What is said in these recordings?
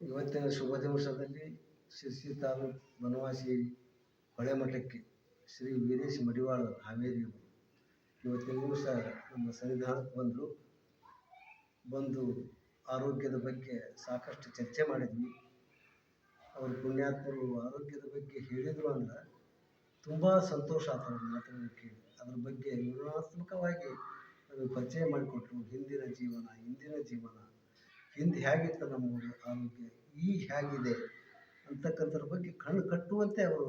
ಇವತ್ತಿನ ಶುಭ ದಿವಸದಲ್ಲಿ ಶಿರ್ಸಿ ತಾಲೂಕು ಬನವಾಸಿ ಹೊಳೆಮಠಕ್ಕೆ ಶ್ರೀ ವೀರೇಶ್ ಮಡಿವಾಳ ಹಾವೇರಿಯವರು ಇವತ್ತಿನ ದಿವಸ ನಮ್ಮ ಸನ್ನಿಧಾನಕ್ಕೆ ಬಂದು ಆರೋಗ್ಯದ ಬಗ್ಗೆ ಸಾಕಷ್ಟು ಚರ್ಚೆ ಮಾಡಿದ್ವಿ. ಅವರು ಪುಣ್ಯಾತ್ಮರು ಆರೋಗ್ಯದ ಬಗ್ಗೆ ಹೇಳಿದರು ಅಂದ್ರೆ ತುಂಬ ಸಂತೋಷ ಆಯ್ತು ಅವ್ರ ಮಾತನ್ನು ಕೇಳಿ. ಅದ್ರ ಬಗ್ಗೆ ವಿವರಣಾತ್ಮಕವಾಗಿ ನಮಗೆ ಪರಿಚಯ ಮಾಡಿಕೊಟ್ರು. ಹಿಂದಿನ ಜೀವನ, ಇಂದಿನ ಜೀವನ, ಹಿಂದೆ ಹೇಗಿತ್ತು ನಮ್ಮ ಆರೋಗ್ಯ, ಈಗ ಹೇಗಿದೆ ಅಂತಕ್ಕಂಥದ್ರ ಬಗ್ಗೆ ಕಣ್ಣು ಕಟ್ಟುವಂತೆ ಅವರು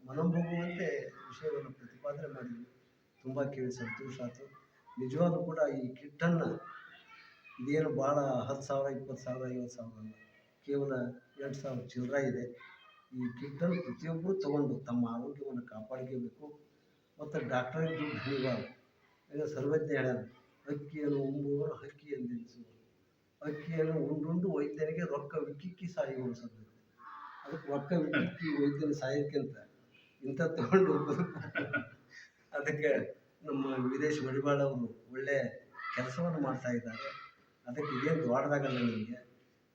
ಮನಂಬೋಗುವಂತೆ ವಿಷಯವನ್ನು ಪ್ರತಿಪಾದನೆ ಮಾಡಿದ್ವಿ. ತುಂಬ ಕೇಳಿ ಸಂತೋಷ ಆಯಿತು. ನಿಜವಾಗ್ಲೂ ಕೂಡ ಈ ಕಿಟ್ಟನ್ನು ಇದೇನು ಭಾಳ 10,000, 20,000, 50,000 ಅಲ್ಲ, ಕೇವಲ 2,000 ಚಿಲ್ಲರೆ ಇದೆ. ಈ ಕಿಟ್ಟನ್ನು ಪ್ರತಿಯೊಬ್ಬರು ತಗೊಂಡು ತಮ್ಮ ಆರೋಗ್ಯವನ್ನು ಕಾಪಾಡ್ಕೋಬೇಕು. ಮತ್ತು ಡಾಕ್ಟರಿಗೆ ದುಡ್ಡು ಹಿಡಿಬಾರ್ದು. ಈಗ ಸರ್ವಜ್ಞ ಹೇಳ್ಯಾರ, ಅಕ್ಕಿಯನ್ನು ಉಂಬುವವರು ಹಕ್ಕಿಯನ್ನು ನಿಲ್ಲಿಸುವರು. ಅಕ್ಕಿಯನ್ನು ಉಂಡುಂಡು ವೈದ್ಯನಿಗೆ ರೊಕ್ಕ ವಿಕ್ಕಿಕ್ಕಿ ಸಾಯುಗೊಳಿಸಬೇಕು. ಅದಕ್ಕೆ ರೊಕ್ಕ ವಿಕ್ಕಿಕ್ಕಿ ವೈದ್ಯನ ಸಾಯೋಕ್ಕಿಂತ ಇಂಥ ತಗೊಂಡು ಅದಕ್ಕೆ ನಮ್ಮ ವೀರೇಶ್ ಮಡಿವಾಳ ಅವರು ಒಳ್ಳೆಯ ಕೆಲಸವನ್ನು ಮಾಡ್ತಾ ಇದ್ದಾರೆ. ಅದಕ್ಕೆ ಇದೇನು ದೊಡ್ಡದಾಗಲ್ಲ, ನಿಮಗೆ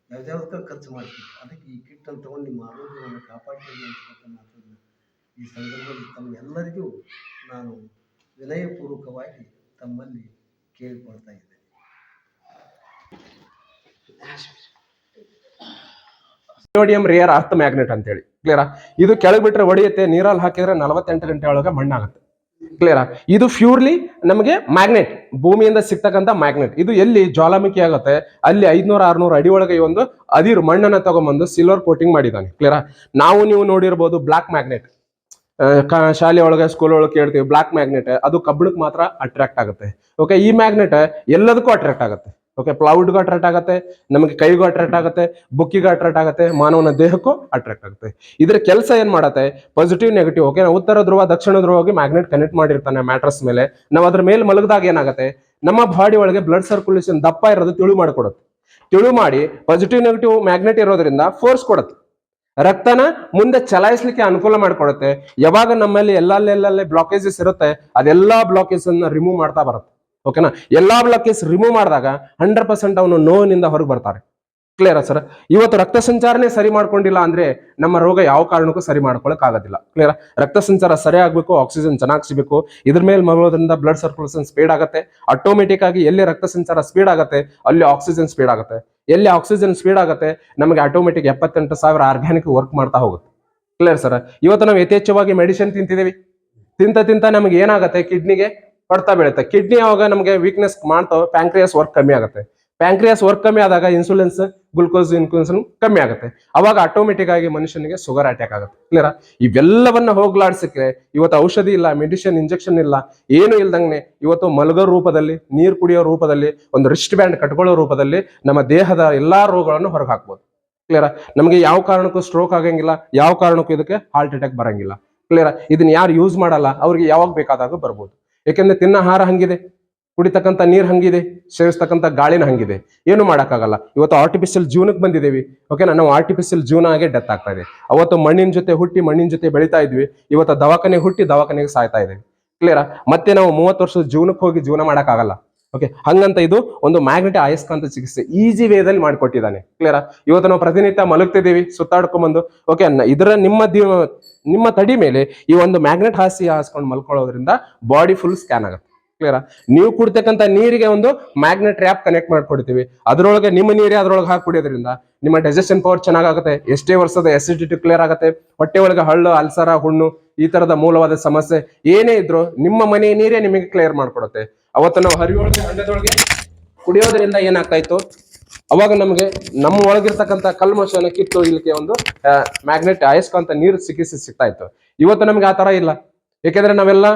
ಯಾವ್ದಾವ್ದಕ್ಕ ಖರ್ಚು ಮಾಡ್ತೀವಿ. ಅದಕ್ಕೆ ಈ ಕಿಟ್ಟನ್ನು ತೊಗೊಂಡು ನಿಮ್ಮ ಆರೋಗ್ಯವನ್ನು ಕಾಪಾಡ್ತೀವಿ ಅಂತಕ್ಕಂಥ ಮಾತನ್ನು ಈ ಸಂದರ್ಭದಲ್ಲಿ ತಮ್ಮೆಲ್ಲರಿಗೂ ನಾನು ವಿನಯಪೂರ್ವಕವಾಗಿ ತಮ್ಮಲ್ಲಿ ಕೇಳಿಕೊಳ್ತಾ ಇದ್ದೇನೆ. ಸೋಡಿಯಂ ರೇರ್ ಅರ್ತ್ ಮ್ಯಾಗ್ನೆಟ್ ಅಂತೇಳಿ, ಕ್ಲಿಯರಾ? ಇದು ಕೆಳಗೆ ಬಿಟ್ರೆ ಹೊಡೆಯುತ್ತೆ, ನೀರಲ್ಲಿ ಹಾಕಿದ್ರೆ 48 ಗಂಟೆ ಒಳಗೆ ಮಣ್ಣಾಗುತ್ತೆ. ಕ್ಲಿಯರಾ? ಇದು ಪ್ಯೂರ್ಲಿ ನಮಗೆ ಮ್ಯಾಗ್ನೆಟ್, ಭೂಮಿಯಿಂದ ಸಿಗ್ತಕ್ಕಂಥ ಮ್ಯಾಗ್ನೆಟ್. ಇದು ಎಲ್ಲಿ ಜ್ವಾಲಾಮುಖಿ ಆಗುತ್ತೆ ಅಲ್ಲಿ 500-600 ಅಡಿ ಒಳಗೆ ಈ ಒಂದು ಅದಿರು ಮಣ್ಣನ್ನು ತಗೊಂಡ್ಬಂದು ಸಿಲ್ವರ್ ಕೋಟಿಂಗ್ ಮಾಡಿದ್ದಾನೆ. ಕ್ಲಿಯರಾ? ನೀವು ನೋಡಿರ್ಬೋದು ಬ್ಲಾಕ್ ಮ್ಯಾಗ್ನೆಟ್, ಶಾಲೆ ಒಳಗೆ ಸ್ಕೂಲ್ ಒಳಗೆ ಕೇಳ್ತೀವಿ ಬ್ಲಾಕ್ ಮ್ಯಾಗ್ನೆಟ್. ಅದು ಕಬ್ಬಿಣಕ್ಕೆ ಮಾತ್ರ ಅಟ್ರಾಕ್ಟ್ ಆಗುತ್ತೆ. ಓಕೆ, ಈ ಮ್ಯಾಗ್ನೆಟ್ ಎಲ್ಲದಕ್ಕೂ ಅಟ್ರಾಕ್ಟ್ ಆಗುತ್ತೆ. ಓಕೆ, ಪ್ಲೌಡ್ಗೂ ಅಟ್ರಾಕ್ಟ್ ಆಗುತ್ತೆ, ನಮಗೆ ಕೈಗೂ ಅಟ್ರಾಕ್ಟ್ ಆಗುತ್ತೆ, ಬುಕ್ಕಿಗೂ ಅಟ್ರಾಕ್ಟ್ ಆಗುತ್ತೆ, ಮಾನವನ ದೇಹಕ್ಕೂ ಅಟ್ರಾಕ್ಟ್ ಆಗುತ್ತೆ. ಇದ್ರ ಕೆಲಸ ಏನ್ ಮಾಡುತ್ತೆ? Positive negative. ಓಕೆ, ಉತ್ತರ ಧ್ರುವ ದಕ್ಷಿಣ ಧ್ರುವವಾಗಿ ಮ್ಯಾಗ್ನೆಟ್ ಕನೆಕ್ಟ್ ಮಾಡಿರ್ತಾನೆ ಮ್ಯಾಟ್ರಸ್ ಮೇಲೆ. ನಾವು ಅದ್ರ ಮೇಲೆ ಮಲಗಿದಾಗ ಏನಾಗುತ್ತೆ, ನಮ್ಮ ಬಾಡಿ ಒಳಗೆ ಬ್ಲಡ್ ಸರ್ಕ್ಯುಲೇಷನ್ ದಪ್ಪ ಇರೋದು ತಿಳು ಮಾಡಿಕೊಡುತ್ತೆ. ತಿಳು ಮಾಡಿ ಪಾಸಿಟಿವ್ ನೆಗೆಟಿವ್ ಮ್ಯಾಗ್ನೆಟ್ ಇರೋದ್ರಿಂದ ಫೋರ್ಸ್ ಕೊಡುತ್ತೆ, ರಕ್ತನ ಮುಂದೆ ಚಲಾಯಿಸಲಿಕ್ಕೆ ಅನುಕೂಲ ಮಾಡಿಕೊಡುತ್ತೆ. ಯಾವಾಗ ನಮ್ಮಲ್ಲಿ ಎಲ್ಲೆಲ್ಲೇ ಬ್ಲಾಕೇಜಸ್ ಇರುತ್ತೆ ಅದೆಲ್ಲಾ ಬ್ಲಾಕೇಜ್ ಅನ್ನ ರಿಮೂವ್ ಮಾಡ್ತಾ ಬರುತ್ತೆ. ಓಕೆನಾ? ಎಲ್ಲಾ ಬ್ಲಾಕೇಜ್ ರಿಮೂವ್ ಮಾಡಿದಾಗ 100% ಅವನು ನೋವಿನಿಂದ ಹೊರಗೆ ಬರ್ತಾರೆ. ಕ್ಲಿಯರಾ ಸರ್? ಇವತ್ತು ರಕ್ತ ಸಂಚಾರನೇ ಸರಿ ಮಾಡ್ಕೊಂಡಿಲ್ಲ ಅಂದ್ರೆ ನಮ್ಮ ರೋಗ ಯಾವ ಕಾರಣಕ್ಕೂ ಸರಿ ಮಾಡ್ಕೊಳಕ್ ಆಗೋದಿಲ್ಲ. ಕ್ಲಿಯರಾ? ರಕ್ತ ಸಂಚಾರ ಸರಿ ಆಗ್ಬೇಕು, ಆಕ್ಸಿಜನ್ ಚೆನ್ನಾಗಿ ಸಿಗಬೇಕು. ಇದ್ರ ಮೇಲೆ ಮಲಗೋದ್ರಿಂದ ಬ್ಲಡ್ ಸರ್ಕ್ಯುಲೇಷನ್ ಸ್ಪೀಡ್ ಆಗುತ್ತೆ. ಆಟೋಮೆಟಿಕ್ ಆಗಿ ಎಲ್ಲಿ ರಕ್ತ ಸಂಚಾರ ಸ್ಪೀಡ್ ಆಗುತ್ತೆ ಅಲ್ಲಿ ಆಕ್ಸಿಜನ್ ಸ್ಪೀಡ್ ಆಗುತ್ತೆ. ಎಲ್ಲಿ ಆಕ್ಸಿಜನ್ ಸ್ಪೀಡ್ ಆಗುತ್ತೆ ನಮಗೆ ಆಟೋಮೆಟಿಕ್ 78,000 ಆರ್ಗ್ಯಾನಿಕ್ ವರ್ಕ್ ಮಾಡ್ತಾ ಹೋಗುತ್ತೆ. Clear sir? ಇವತ್ತು ನಾವು ಯಥೇಚ್ಛವಾಗಿ ಮೆಡಿಸಿನ್ ತಿಂತಿದ್ದೀವಿ. ತಿಂತ ನಮಗೆ ಏನಾಗುತ್ತೆ, ಕಿಡ್ನಿಗೆ ಹೊಡ್ತಾ ಬೀಳುತ್ತೆ. ಕಿಡ್ನಿ ಯಾವಾಗ ನಮಗೆ ವೀಕ್ನೆಸ್ ಮಾಡ್ತಾ ಪ್ಯಾಂಕ್ರಿಯಾಸ್ ವರ್ಕ್ ಕಮ್ಮಿ ಆಗುತ್ತೆ. ಪ್ಯಾಂಕ್ರಿಯಾಸ್ ವರ್ಕ್ ಕಮ್ಮಿ ಆದಾಗ ಇನ್ಸುಲಿನ್ಸ್, ಗ್ಲುಕೋಸ್ ಇನ್ಸುಲಿನ್ ಕಮ್ಮಿ ಆಗುತ್ತೆ. ಅವಾಗ ಆಟೋಮೆಟಿಕ್ ಆಗಿ ಮನುಷ್ಯನಿಗೆ ಶುಗರ್ ಅಟ್ಯಾಕ್ ಆಗುತ್ತೆ. ಕ್ಲಿಯರಾ? ಇವೆಲ್ಲವನ್ನ ಹೋಗ್ಲಾಡ್ಸಕ್ಕೆ ಇವತ್ತು ಔಷಧಿ ಇಲ್ಲ, ಮೆಡಿಸಿನ್, ಇಂಜೆಕ್ಷನ್ ಇಲ್ಲ, ಏನು ಇಲ್ದಂಗೆ ಇವತ್ತು ಮಲಗೋ ರೂಪದಲ್ಲಿ, ನೀರು ಕುಡಿಯೋ ರೂಪದಲ್ಲಿ, ಒಂದು ರಿಸ್ಟ್ ಬ್ಯಾಂಡ್ ಕಟ್ಕೊಳ್ಳೋ ರೂಪದಲ್ಲಿ ನಮ್ಮ ದೇಹದ ಎಲ್ಲಾ ರೋಗಗಳನ್ನು ಹೊರಗೆ ಹಾಕ್ಬೋದು. ಕ್ಲಿಯರಾ? ನಮಗೆ ಯಾವ ಕಾರಣಕ್ಕೂ ಸ್ಟ್ರೋಕ್ ಆಗಂಗಿಲ್ಲ, ಯಾವ ಕಾರಣಕ್ಕೂ ಇದಕ್ಕೆ ಹಾರ್ಟ್ ಅಟ್ಯಾಕ್ ಬರಂಗಿಲ್ಲ. ಕ್ಲಿಯರಾ? ಇದನ್ನ ಯಾರು ಯೂಸ್ ಮಾಡಲ್ಲ ಅವ್ರಿಗೆ ಯಾವಾಗ ಬೇಕಾದಾಗ ಬರ್ಬೋದು. ಯಾಕೆಂದ್ರೆ ತಿನ್ನ ಆಹಾರ ಹಂಗಿದೆ, ಕುಡಿತಕ್ಕಂಥ ನೀರು ಹಂಗಿದೆ, ಸೇವಿಸ್ತಕ್ಕಂಥ ಗಾಳಿನ ಹಂಗಿದೆ, ಏನು ಮಾಡೋಕ್ಕಾಗಲ್ಲ. ಇವತ್ತು ಆರ್ಟಿಫಿಷಿಯಲ್ ಜೀವನಕ್ಕೆ ಬಂದಿದ್ದೀವಿ. ಓಕೆನಾ? ನಾವು ಆರ್ಟಿಫಿಷಿಯಲ್ ಜೀವನ ಆಗಿ ಡೆತ್ ಆಗ್ತಾ ಇದೆ. ಅವತ್ತು ಮಣ್ಣಿನ ಜೊತೆ ಹುಟ್ಟಿ ಮಣ್ಣಿನ ಜೊತೆ ಬೆಳೀತಾ ಇದ್ವಿ, ಇವತ್ತು ದವಾಖಾನೆ ಹುಟ್ಟಿ ದವಾಖಾನೆಗೆ ಸಾಯ್ತಾ ಇದ್ದೀವಿ. ಕ್ಲಿಯರಾ? ಮತ್ತೆ ನಾವು 30 ವರ್ಷದ ಜೀವನಕ್ಕೆ ಹೋಗಿ ಜೀವನ ಮಾಡೋಕ್ಕಾಗಲ್ಲ. ಓಕೆ, ಹಂಗಂತ ಇದು ಒಂದು ಮ್ಯಾಗ್ನೆಟ್ ಅಯಸ್ಕಾಂತ ಚಿಕಿತ್ಸೆ ಈಸಿ ವೇದಲ್ಲಿ ಮಾಡಿಕೊಟ್ಟಿದ್ದಾನೆ. ಕ್ಲಿಯರಾ? ಇವತ್ತು ನಾವು ಪ್ರತಿನಿತ್ಯ ಮಲಗ್ತಿದ್ದೀವಿ ಸುತ್ತಾಡ್ಕೊಂಡ್ಬಂದು. ಓಕೆ, ಇದರ ನಿಮ್ಮ ತಡಿ ಮೇಲೆ ಈ ಒಂದು ಮ್ಯಾಗ್ನೆಟ್ ಹಾಸ್ಕೊಂಡು ಮಲ್ಕೊಳ್ಳೋದ್ರಿಂದ ಬಾಡಿ ಫುಲ್ ಸ್ಕ್ಯಾನ್ ಆಗುತ್ತೆ. ಕ್ಲಿಯರಾ? ನೀವು ಕುಡ್ತಕ್ಕಂಥ ನೀರಿಗೆ ಒಂದು ಮ್ಯಾಗ್ನೆಟ್ ಟ್ರ್ಯಾಪ್ ಕನೆಕ್ಟ್ ಮಾಡ್ಕೊಡ್ತೀವಿ. ಅದರೊಳಗೆ ನಿಮ್ಮ ನೀರೇ ಅದ್ರೊಳಗೆ ಹಾಕಿ ಕುಡಿಯೋದ್ರಿಂದ ನಿಮ್ಮ ಡೈಜೆಷನ್ ಪವರ್ ಚೆನ್ನಾಗುತ್ತೆ. ಎಷ್ಟೇ ವರ್ಷದ ಎಸಿಡಿಟಿ ಕ್ಲಿಯರ್ ಆಗುತ್ತೆ. ಹೊಟ್ಟೆ ಒಳಗೆ ಹಳ್ಳು, ಅಲ್ಸರ, ಹುಣ್ಣು, ಈ ತರದ ಮೂಲವಾದ ಸಮಸ್ಯೆ ಏನೇ ಇದ್ರು ನಿಮ್ಮ ಮನೆ ನೀರೇ ನಿಮಗೆ ಕ್ಲಿಯರ್ ಮಾಡ್ಕೊಡುತ್ತೆ. ಅವತ್ತು ನಾವು ಹರಿಯೊಳಗೆ, ಹಳ್ಳದೊಳಗೆ ಕುಡಿಯೋದ್ರಿಂದ ಏನಾಗ್ತಾ ಇತ್ತು, ಅವಾಗ ನಮಗೆ ನಮ್ಮ ಒಳಗಿರ್ತಕ್ಕಂಥ ಕಲ್ಮಶನ ಕಿತ್ತು ಇಲ್ಲಿಗೆ ಒಂದು ಮ್ಯಾಗ್ನೆಟ್ ಅಯಸ್ಕಾಂತ ನೀರು ಚಿಕಿತ್ಸೆ ಸಿಗ್ತಾ ಇತ್ತು. ಇವತ್ತು ನಮಗೆ ಆ ತರ ಇಲ್ಲ. ಯಾಕೆಂದ್ರೆ ನಾವೆಲ್ಲ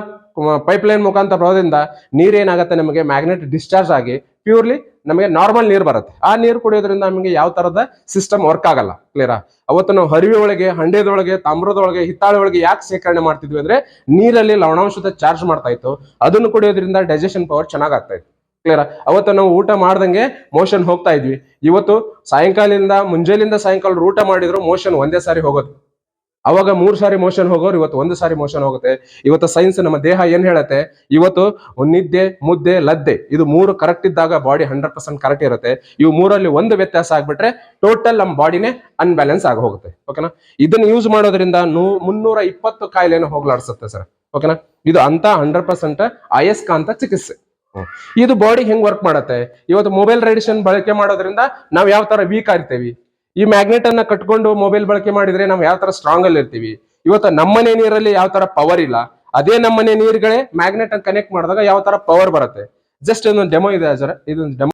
ಪೈಪ್ ಲೈನ್ ಮುಖಾಂತರ ಬರೋದ್ರಿಂದ ನೀರೇನಾಗುತ್ತೆ, ನಮಗೆ ಮ್ಯಾಗ್ನೆಟ್ ಡಿಸ್ಚಾರ್ಜ್ ಆಗಿ ಪ್ಯೂರ್ಲಿ ನಮಗೆ ನಾರ್ಮಲ್ ನೀರು ಬರುತ್ತೆ. ಆ ನೀರು ಕುಡಿಯೋದ್ರಿಂದ ನಮಗೆ ಯಾವ ತರದ ಸಿಸ್ಟಮ್ ವರ್ಕ್ ಆಗಲ್ಲ. ಕ್ಲಿಯರಾ? ಅವತ್ತು ನಾವು ಹರಿವೆ ಒಳಗೆ, ಹಂಡೆದೊಳಗೆ, ತಾಮ್ರದೊಳಗೆ, ಹಿತ್ತಾಳೆ ಒಳಗೆ ಯಾಕೆ ಶೇಖರಣೆ ಮಾಡ್ತಿದ್ವಿ ಅಂದ್ರೆ ನೀರಲ್ಲಿ ಲವಣಾಂಶದ ಚಾರ್ಜ್ ಮಾಡ್ತಾ ಇತ್ತು. ಅದನ್ನು ಕುಡಿಯೋದ್ರಿಂದ ಡೈಜೆಷನ್ ಪವರ್ ಚೆನ್ನಾಗಾಗ್ತಾ ಇತ್ತು. ಕ್ಲಿಯರಾ? ಅವತ್ತು ನಾವು ಊಟ ಮಾಡ್ದಂಗೆ ಮೋಷನ್ ಹೋಗ್ತಾ ಇದ್ವಿ. ಇವತ್ತು ಮುಂಜಾನೆಯಿಂದ ಸಾಯಂಕಾಲ ಊಟ ಮಾಡಿದ್ರು ಮೋಷನ್ ಒಂದೇ ಸಾರಿ ಹೋಗೋದು. ಅವಾಗ 3 ಸಾರಿ ಮೋಷನ್ ಹೋಗೋರು ಇವತ್ತು 1 ಸಾರಿ ಮೋಷನ್ ಹೋಗುತ್ತೆ. ಇವತ್ತು ಸೈನ್ಸ್ ನಮ್ಮ ದೇಹ ಏನ್ ಹೇಳುತ್ತೆ, ಇವತ್ತು ನಿದ್ದೆ, ಮುದ್ದೆ, ಲದ್ದೆ ಇದು 3 ಕರೆಕ್ಟ್ ಇದ್ದಾಗ ಬಾಡಿ 100% ಕರೆಕ್ಟ್ ಇರುತ್ತೆ. ಇವು 3ರಲ್ಲಿ ಒಂದು ವ್ಯತ್ಯಾಸ ಆಗ್ಬಿಟ್ರೆ ಟೋಟಲ್ ನಮ್ಮ ಬಾಡಿನೇ ಅನ್ಬ್ಯಾಲೆನ್ಸ್ ಆಗಿ ಹೋಗುತ್ತೆ. ಓಕೆನಾ. ಇದನ್ನ ಯೂಸ್ ಮಾಡೋದ್ರಿಂದ 320 ಕಾಯಿಲೆನ ಹೋಗ್ಲಾಡ್ಸುತ್ತೆ ಸರ್. ಓಕೆನಾ. ಇದು ಅಂತ 100% ಅಯಸ್ಕಾಂತ ಚಿಕಿತ್ಸೆ. ಇದು ಬಾಡಿ ಹೆಂಗ್ ವರ್ಕ್ ಮಾಡುತ್ತೆ, ಇವತ್ತು ಮೊಬೈಲ್ ರೇಡಿಯೇಷನ್ ಬಳಕೆ ಮಾಡೋದ್ರಿಂದ ನಾವ್ ಯಾವ ತರ ವೀಕ್ ಆಗ್ತೇವಿ, ಈ ಮ್ಯಾಗ್ನೆಟ್ ಅನ್ನ ಕಟ್ಕೊಂಡು ಮೊಬೈಲ್ ಬಳಕೆ ಮಾಡಿದ್ರೆ ನಾವು ಯಾವ ತರ ಸ್ಟ್ರಾಂಗ್ ಅಲ್ಲಿ ಇರ್ತೀವಿ. ಇವತ್ತು ನಮ್ಮನೆ ನೀರಲ್ಲಿ ಯಾವ ತರ ಪವರ್ ಇಲ್ಲ, ಅದೇ ನಮ್ಮನೆ ನೀರುಗಳೇ ಮ್ಯಾಗ್ನೆಟ್ ಅನ್ನು ಕನೆಕ್ಟ್ ಮಾಡಿದಾಗ ಯಾವ ತರ ಪವರ್ ಬರುತ್ತೆ. ಜಸ್ಟ್ ಇದೊಂದು ಡೆಮೋ ಇದೆ ಸರ್, ಇದೊಂದು ಡೆಮೋ